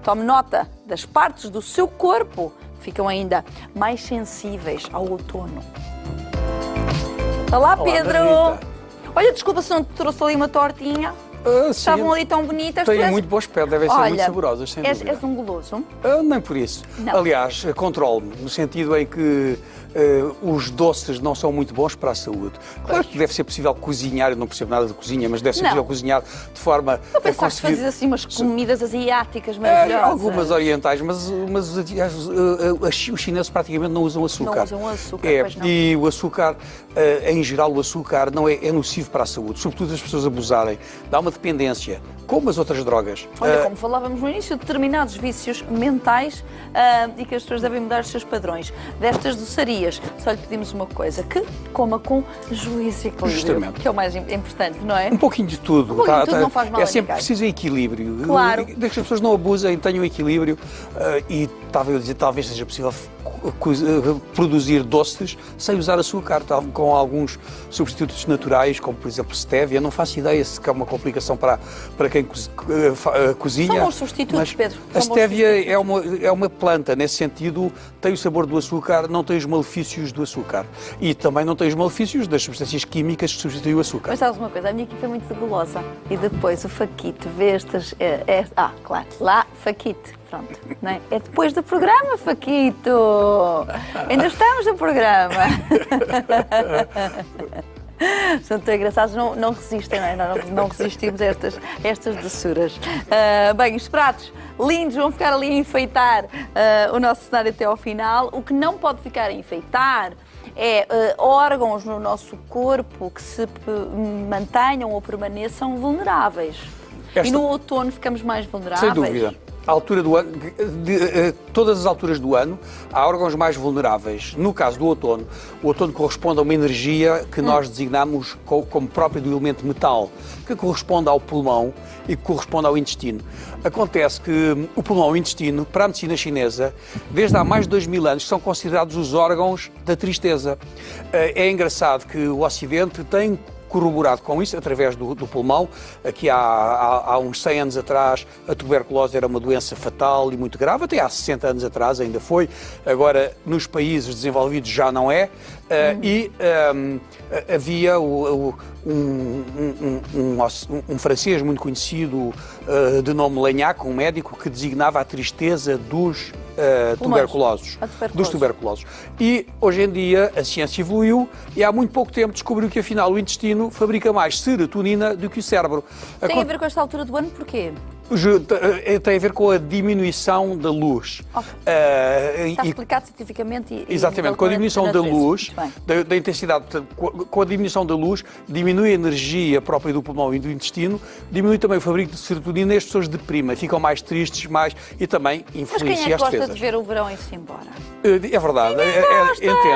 Tome nota das partes do seu corpo que ficam ainda mais sensíveis ao outono. Olá, Pedro! Olá, olha, desculpa se não te trouxe ali uma tortinha. Estavam ali tão bonitas. Têm muito bom aspecto, devem ser muito saborosas, sem dúvida. És um goloso? Nem por isso. Não. Aliás, controlo-me, no sentido em que os doces não são muito bons para a saúde. Claro que deve ser possível cozinhar, eu não percebo nada de cozinha, mas deve ser possível cozinhar de forma Eu a pensava que conseguir... fazias assim umas comidas asiáticas maravilhosas. Algumas orientais, mas os chineses praticamente não usam açúcar. Não usam açúcar, pois não. E o açúcar, em geral, o açúcar não é nocivo para a saúde, sobretudo as pessoas abusarem. Dá uma dependência, como as outras drogas. Olha, como falávamos no início, determinados vícios mentais e que as pessoas devem mudar os seus padrões. Destas doçarias, só lhe pedimos uma coisa, que coma com juízo e equilíbrio. Justamente. Que é o mais importante, não é? Um pouquinho de tudo. Um pouquinho de tudo não faz mal a É sempre ninguém. preciso equilíbrio. Claro. Desde que as pessoas não abusem, tenham equilíbrio e talvez seja possível produzir doces sem usar açúcar, com alguns substitutos naturais, como por exemplo stevia. Não faço ideia se é uma complicação para quem cozinha. São bons substitutos, Pedro. A stevia é uma planta, nesse sentido, tem o sabor do açúcar, não tem os malefícios do açúcar. E também não tem os malefícios das substâncias químicas que substituem o açúcar. Mas sabes uma coisa, a minha equipa é muito gulosa. E depois o faquito, vê estas... claro, lá, faquito. Pronto, não é? É depois do programa, Faquito! Ainda estamos no programa! São tão engraçados, não resistem, não é? Não resistimos a estas doçuras. Bem, os pratos lindos vão ficar ali a enfeitar o nosso cenário até ao final. O que não pode ficar a enfeitar é órgãos no nosso corpo que se mantenham ou permaneçam vulneráveis. E no outono ficamos mais vulneráveis? Sem dúvida. A altura do ano, todas as alturas do ano, há órgãos mais vulneráveis. No caso do outono, o outono corresponde a uma energia que nós designamos como própria do elemento metal, que corresponde ao pulmão e que corresponde ao intestino. Acontece que o pulmão e o intestino, para a medicina chinesa, desde há mais de 2000 anos, são considerados os órgãos da tristeza. É engraçado que o Ocidente tem corroborado com isso, através do pulmão. Aqui há uns 100 anos atrás, a tuberculose era uma doença fatal e muito grave, até há 60 anos atrás ainda foi, agora nos países desenvolvidos já não é, havia um francês muito conhecido, de nome Legnac, um médico, que designava a tristeza dos tuberculosos. E hoje em dia a ciência evoluiu e há muito pouco tempo descobriu que afinal o intestino fabrica mais serotonina do que o cérebro. Tem a ver com esta altura do ano, porquê? Tem a ver com a diminuição da luz. Okay. Está explicado cientificamente. Exatamente, com a diminuição da luz, da intensidade, com a diminuição da luz, diminui a energia própria do pulmão e do intestino, diminui também o fabrico de serotonina e as pessoas deprimem, ficam mais tristes, e também influencia as defesas. Mas quem é que gosta de ver o verão ir-se embora? É verdade,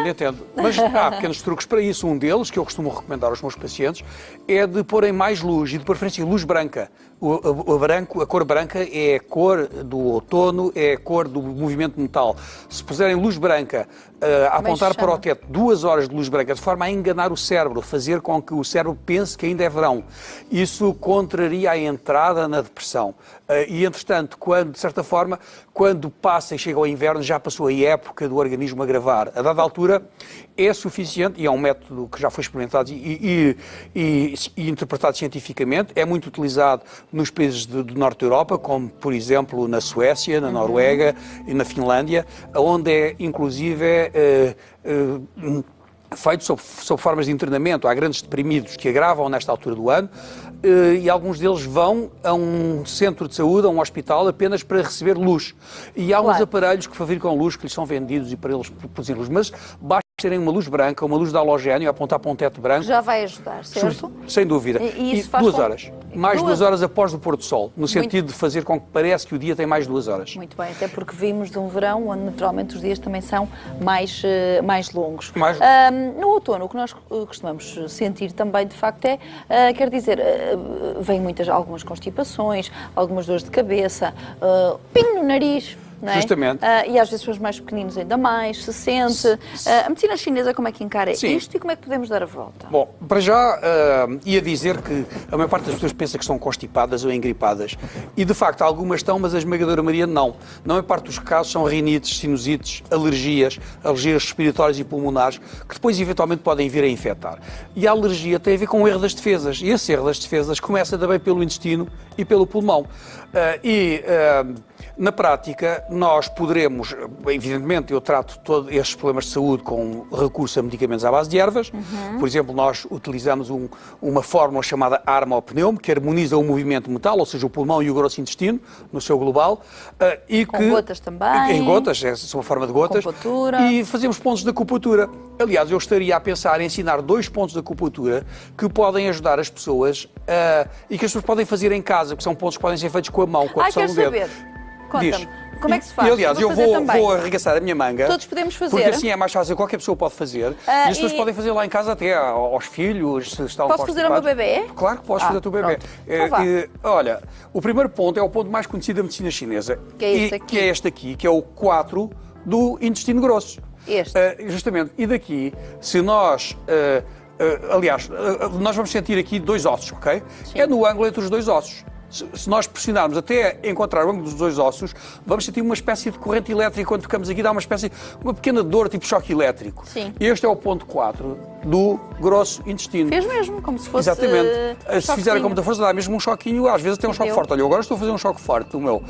entendo. Mas há pequenos truques para isso. Um deles, que eu costumo recomendar aos meus pacientes, é de porem mais luz, e de preferência luz branca. A cor branca é a cor do outono, é a cor do movimento metal. Se puserem luz branca a apontar para o teto, 2 horas de luz branca, de forma a enganar o cérebro, fazer com que o cérebro pense que ainda é verão, isso contraria a entrada na depressão. E, entretanto, de certa forma, quando passa e chega ao inverno, já passou a época do organismo agravar. A dada altura, é suficiente, e é um método que já foi experimentado e interpretado cientificamente, é muito utilizado nos países do norte da Europa, como, por exemplo, na Suécia, na Noruega e na Finlândia, onde é, inclusive, feito sob formas de internamento. Há grandes deprimidos que agravam nesta altura do ano e alguns deles vão a um centro de saúde, a um hospital, apenas para receber luz. E há uns aparelhos que fabricam luz que lhes são vendidos e para eles produzir luz. Mas basta terem uma luz branca, uma luz de halogénio, a apontar para um teto branco. Já vai ajudar, certo? Sem dúvida. E isso faz 2 horas. Mais 2 horas após o pôr do sol, no sentido de fazer com que pareça que o dia tem mais 2 horas. Muito bem, até porque vimos de um verão onde naturalmente os dias também são mais longos. No outono, o que nós costumamos sentir também, de facto, quer dizer, vêm algumas constipações, algumas dores de cabeça, pingo no nariz. não é? Justamente. E às vezes os mais pequeninos ainda mais, se sente. A medicina chinesa como é que encara Sim. isto e como é que podemos dar a volta? Bom, para já ia dizer que a maior parte das pessoas pensa que estão constipadas ou engripadas. E de facto algumas estão, mas a esmagadora maioria não. Na maior parte dos casos são rinites, sinusites, alergias respiratórias e pulmonares, que depois eventualmente podem vir a infectar. E a alergia tem a ver com o erro das defesas. E esse erro das defesas começa também pelo intestino e pelo pulmão. Na prática, nós poderemos, evidentemente, eu trato todos estes problemas de saúde com recurso a medicamentos à base de ervas. Por exemplo, nós utilizamos uma fórmula chamada Arma ao Pneumo, que harmoniza o movimento metal, ou seja, o pulmão e o grosso intestino, no seu global. Com gotas também. Em gotas, essa é uma forma de gotas. Acupuntura. E fazemos pontos de acupuntura. Aliás, eu estaria a pensar em ensinar 2 pontos de acupuntura que podem ajudar as pessoas e que as pessoas podem fazer em casa, porque são pontos que podem ser feitos com a mão, com a pressão quero do dedo. saber. Conta-me, como é que se faz? E, aliás, eu fazer vou arregaçar a minha manga. Todos podemos fazer. Porque assim é mais fácil, qualquer pessoa pode fazer. E as pessoas podem fazer lá em casa até aos filhos, se estão Posso fazer ao meu bebê? Claro que podes fazer ao teu bebê. Olha, o primeiro ponto é o ponto mais conhecido da medicina chinesa. Que é este aqui. Que é este aqui, que é o 4 do intestino grosso. Este. Justamente. E daqui, se nós... aliás, nós vamos sentir aqui 2 ossos, ok? Sim. É no ângulo entre os 2 ossos. Se nós pressionarmos até encontrar o ângulo dos 2 ossos, vamos sentir uma espécie de corrente elétrica. Quando tocamos aqui, dá uma pequena dor, tipo choque elétrico. Sim. Este é o ponto 4 do grosso intestino. Fez mesmo, como se fosse... Exatamente. Se fizer com muita força, dá mesmo um choquinho, às vezes até um choque forte. Olha, eu agora estou a fazer um choque forte, o meu.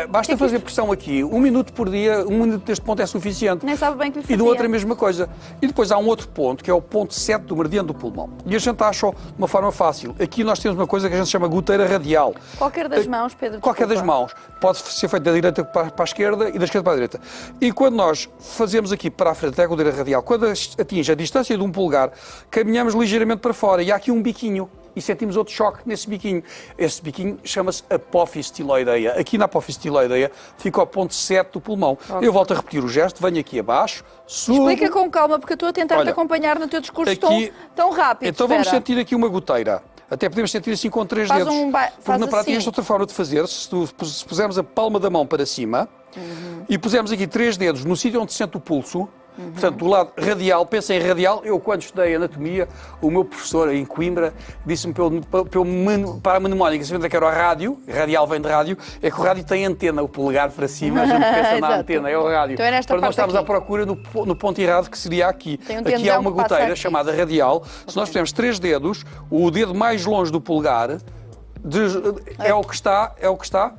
Basta fazer pressão aqui, 1 minuto por dia, 1 minuto deste ponto é suficiente. Nem sabe bem que lhe fazia. E do outro é a mesma coisa. E depois há um outro ponto, que é o ponto 7 do meridiano do pulmão. E a gente acha de uma forma fácil. Aqui nós temos uma coisa que a gente chama goteira radial. Qualquer das mãos, Pedro. Qualquer das mãos. Pode ser feito da direita para a esquerda e da esquerda para a direita. E quando nós fazemos aqui para a frente até a goteira radial, quando atinge a distância de um polegar, caminhamos ligeiramente para fora e há aqui um biquinho. E sentimos outro choque nesse biquinho. Esse biquinho chama-se apófise tiloideia. Aqui na apófise tiloideia fica o ponto 7 do pulmão. Okay. Eu volto a repetir o gesto, venho aqui abaixo, subo... Explica com calma, porque eu estou a tentar te acompanhar no teu discurso tão rápido. Então vamos sentir aqui uma goteira. Até podemos sentir assim com 3 dedos. Porque na prática esta outra forma de fazer, se pusermos a palma da mão para cima e pusermos aqui 3 dedos no sítio onde se sente o pulso, portanto, do lado radial, pensa em radial. Eu, quando estudei anatomia, o meu professor em Coimbra disse-me para a mnemónica, sabendo que era o rádio, radial vem de rádio, é que o rádio tem antena, o polegar para cima, a gente pensa na antena, é o rádio. Então é para nós estarmos à procura no ponto errado, que seria aqui. Aqui há uma goteira chamada radial. Se nós tivermos 3 dedos, o dedo mais longe do polegar é o que está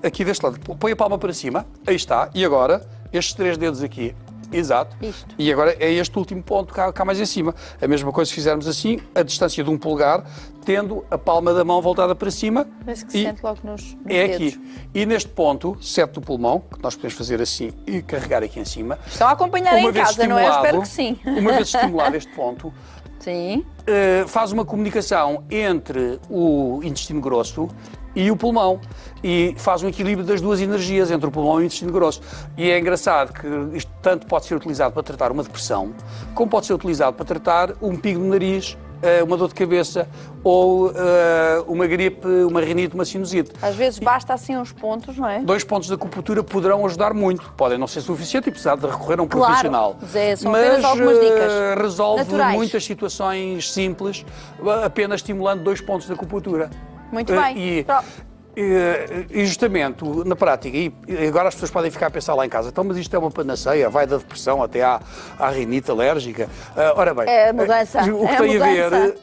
aqui deste lado. Põe a palma para cima, aí está, e agora, estes 3 dedos aqui. Exato. Isto. E agora é este último ponto cá mais em cima. A mesma coisa se fizermos assim, a distância de um polegar, tendo a palma da mão voltada para cima. Parece que se sente logo nos é dedos. Aqui. E neste ponto, 7 do pulmão, que nós podemos fazer assim e carregar aqui em cima. Estão a acompanhar em casa, não é? Eu espero que sim. Uma vez estimulado este ponto, sim. Faz uma comunicação entre o intestino grosso e o pulmão. E faz um equilíbrio das 2 energias, entre o pulmão e o intestino grosso. E é engraçado que isto tanto pode ser utilizado para tratar uma depressão, como pode ser utilizado para tratar um pico no nariz, uma dor de cabeça, ou uma gripe, uma rinite, uma sinusite. Às vezes basta assim uns pontos, não é? 2 pontos de acupuntura poderão ajudar muito. Podem não ser suficientes e precisar de recorrer a um profissional. São apenas algumas dicas resolve naturais. Muitas situações simples, apenas estimulando 2 pontos de acupuntura. Muito bem. E justamente, na prática, e agora as pessoas podem ficar a pensar lá em casa, então, mas isto é uma panaceia, vai da depressão até à rinite alérgica. Ora bem, é a mudança. O que tem a ver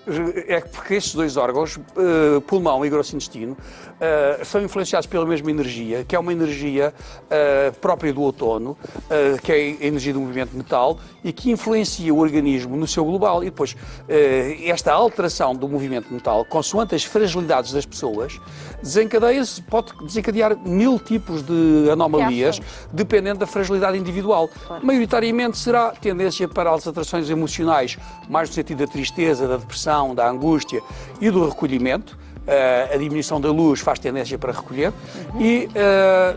é que porque estes 2 órgãos, pulmão e grosso intestino, são influenciados pela mesma energia, que é uma energia própria do outono, que é a energia do movimento metal, e que influencia o organismo no seu global. E depois, esta alteração do movimento metal, consoante as fragilidades das pessoas, pode desencadear 1000 tipos de anomalias, dependendo da fragilidade individual. Claro. Maioritariamente será tendência para as alterações emocionais, mais no sentido da tristeza, da depressão, da angústia e do recolhimento. A diminuição da luz faz tendência para recolher e,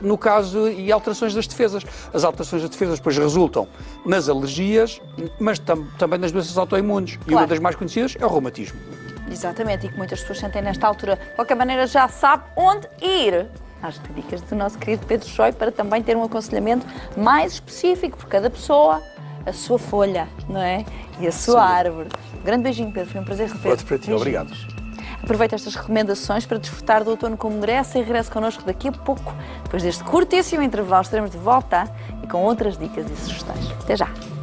no caso, e alterações das defesas. As alterações das defesas depois resultam nas alergias, mas também nas doenças autoimunes. Claro. E uma das mais conhecidas é o reumatismo. Exatamente, e que muitas pessoas sentem nesta altura. De qualquer maneira, já sabe onde ir. às dicas do nosso querido Pedro Choi para também ter um aconselhamento mais específico por cada pessoa, a sua folha, não é? E a sua árvore. Um grande beijinho, Pedro, foi um prazer rever-te. Outro para ti, obrigado. Aproveita estas recomendações para desfrutar do outono como merece e regresse connosco daqui a pouco. Depois deste curtíssimo intervalo estaremos de volta e com outras dicas e sugestões. Até já!